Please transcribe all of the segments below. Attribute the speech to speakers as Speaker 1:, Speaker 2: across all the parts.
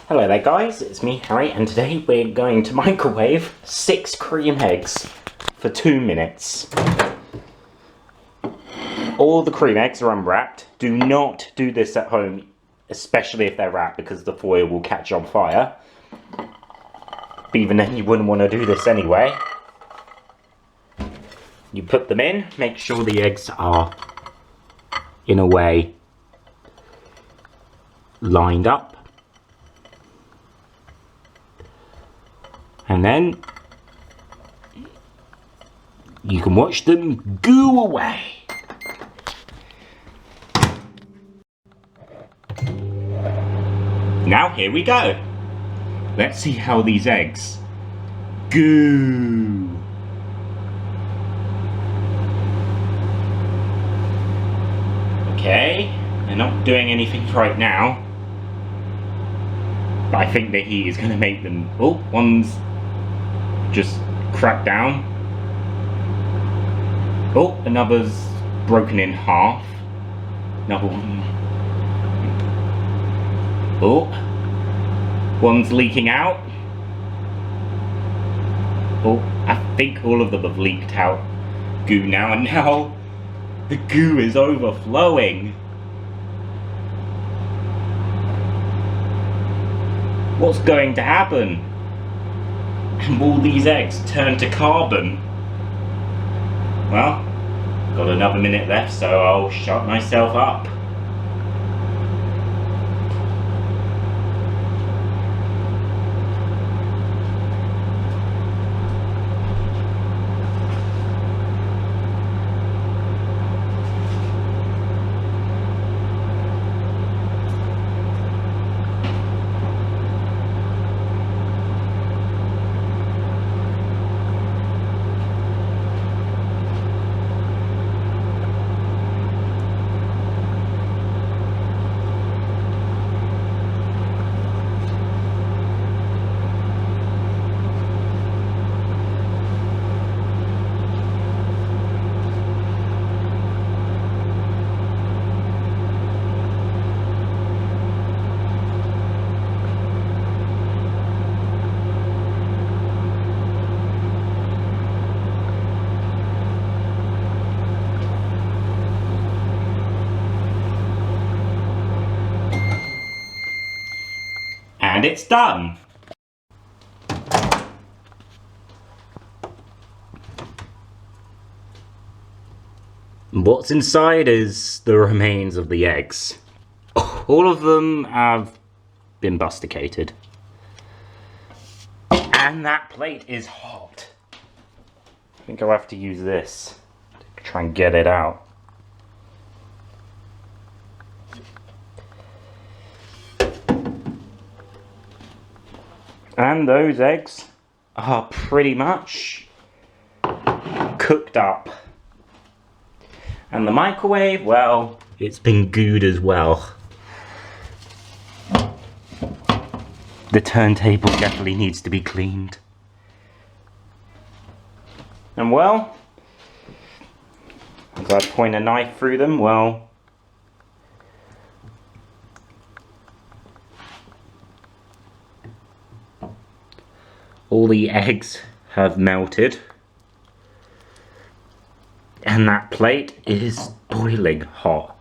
Speaker 1: Hello there guys, it's me Harry, and today we're going to microwave 6 cream eggs for 2 minutes. All the cream eggs are unwrapped. Do not do this at home, especially if they're wrapped, because the foil will catch on fire. But even then you wouldn't want to do this anyway. You put them in, make sure the eggs are in a way lined up. And then you can watch them goo away. Now here we go. Let's see how these eggs goo. Okay, they're not doing anything right now. But I think the heat is going to make them... Oh, one's just cracked down. Oh, another's broken in half. Another one. Oh, one's leaking out. Oh, I think all of them have leaked out goo now, and now the goo is overflowing. What's going to happen? And will these eggs turn to carbon? Well, got another minute left, so I'll shut myself up. And it's done! What's inside is the remains of the eggs. All of them have been busticated. And that plate is hot. I think I'll have to use this to try and get it out. And those eggs are pretty much cooked up. And the microwave, well, it's been gooed as well. The turntable definitely needs to be cleaned. And well, as I point a knife through them, well, all the eggs have melted, and that plate is boiling hot.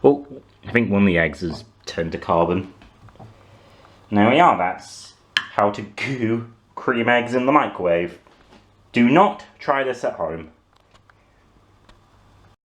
Speaker 1: Oh, I think one of the eggs has turned to carbon. And there we are, that's how to goo cream eggs in the microwave. Do not try this at home.